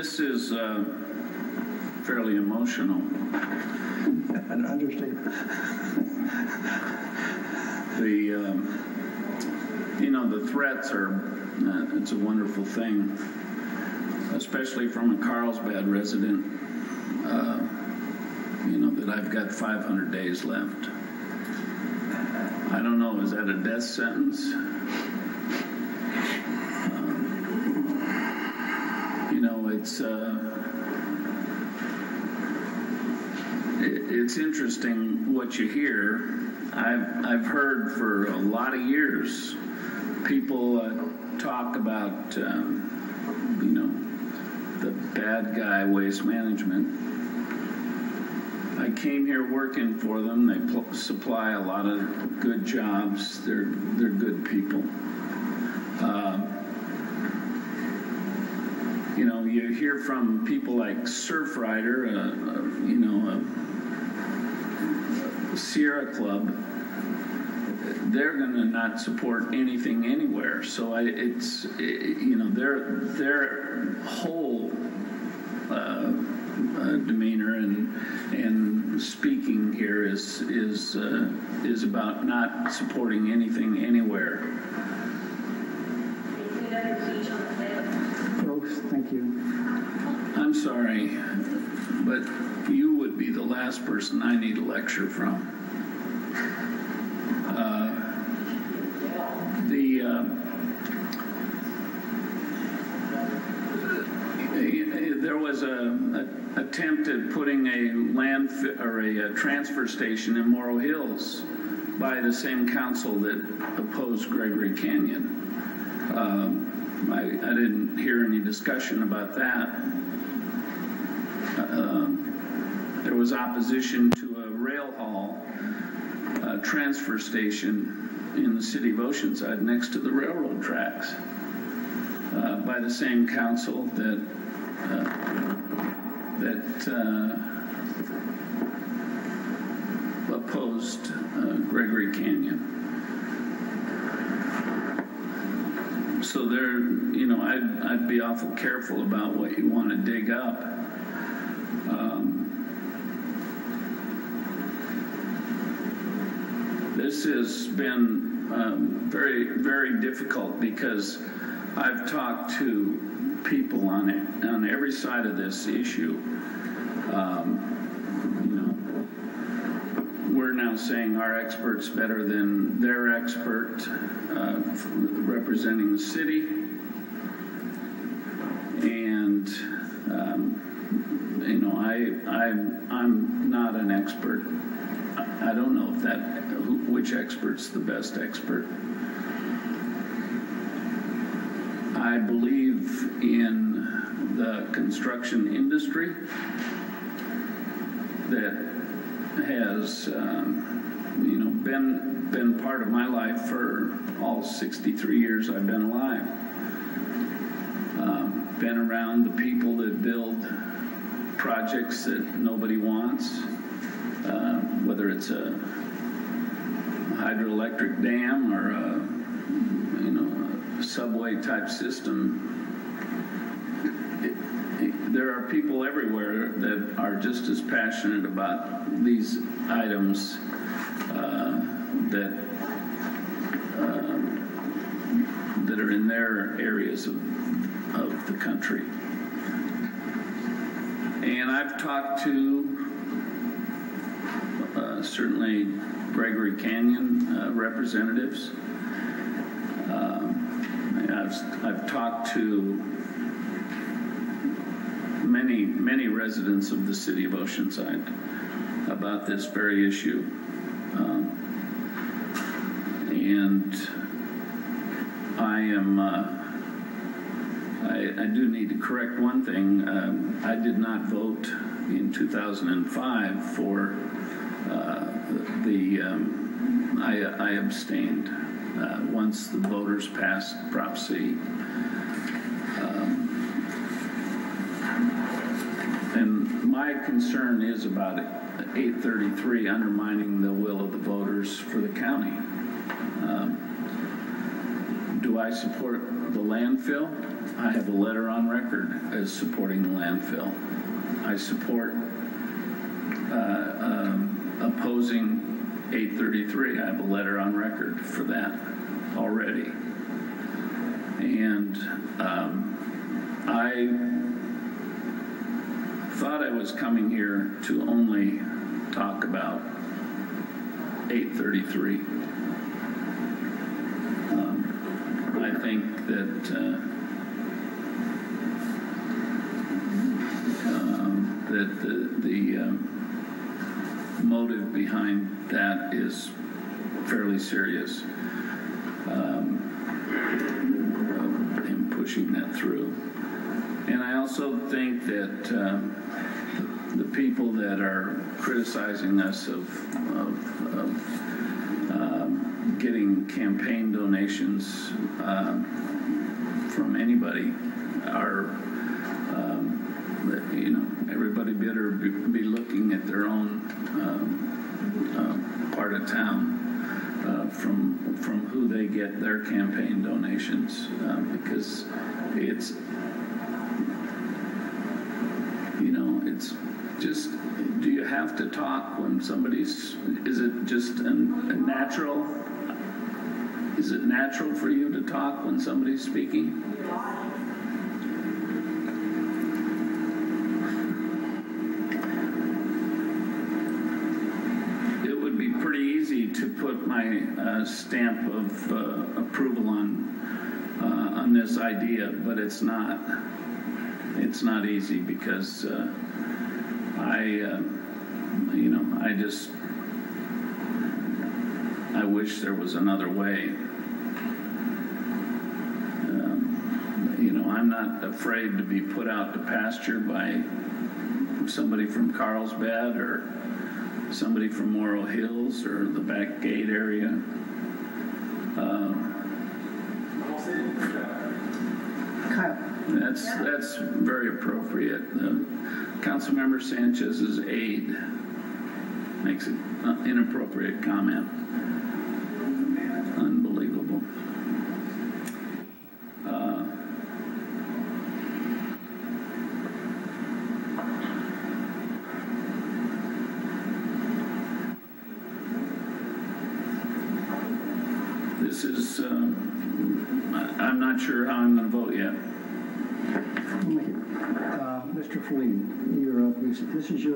This is fairly emotional. An understatement. The threats are, it's a wonderful thing, especially from a Carlsbad resident, that I've got 500 days left. I don't know, is that a death sentence? It's interesting what you hear. I've heard for a lot of years people talk about the bad guy waste management. I came here working for them. They supply a lot of good jobs. They're good people. You hear from people like Surfrider, Sierra Club. They're going to not support anything anywhere. So their whole demeanor and speaking here is about not supporting anything anywhere. Folks, thank you. I'm sorry, but you would be the last person I need a lecture from. There was an attempt at putting a landfill or a transfer station in Morrow Hills by the same council that opposed Gregory Canyon. I didn't hear any discussion about that. There was opposition to a rail haul transfer station in the city of Oceanside next to the railroad tracks by the same council that opposed Gregory Canyon. So I'd be awful careful about what you want to dig up. This has been very, very difficult because I've talked to people on every side of this issue. We're now saying our expert's better than their expert representing the city, and I'm not an expert. I don't know if which expert's the best expert. I believe in the construction industry that has been part of my life for all 63 years I've been alive. Been around the people that build projects that nobody wants, whether it's a hydroelectric dam or a subway type system. There are people everywhere that are just as passionate about these items that are in their areas of the country. And I've talked to certainly Gregory Canyon representatives. I've talked to many residents of the city of Oceanside about this very issue. And I do need to correct one thing. I did not vote in 2005 for I abstained once the voters passed Prop C. And my concern is about 833 undermining the will of the voters for the county. Do I support the landfill? I have a letter on record as supporting the landfill. I support opposing 833. I have a letter on record for that already. And I thought I was coming here to only talk about 833. I think that the motive behind that is fairly serious. In pushing that through. And I also think that the people that are criticizing us of getting campaign donations from anybody are, everybody better be looking at their own part of town from who they get their campaign donations, because it's, it's just, do you have to talk when somebody's, is it just a natural, is it natural for you to talk when somebody's speaking? It would be pretty easy to put my stamp of approval on this idea, but it's not. It's not easy because I wish there was another way. I'm not afraid to be put out to pasture by somebody from Carlsbad or somebody from Morrow Hills or the back gate area. That's very appropriate. Councilmember Sanchez's aide makes an inappropriate comment. Unbelievable. This is, I'm not sure how I'm going to vote yet. Mr. Flynn, you're up. This is your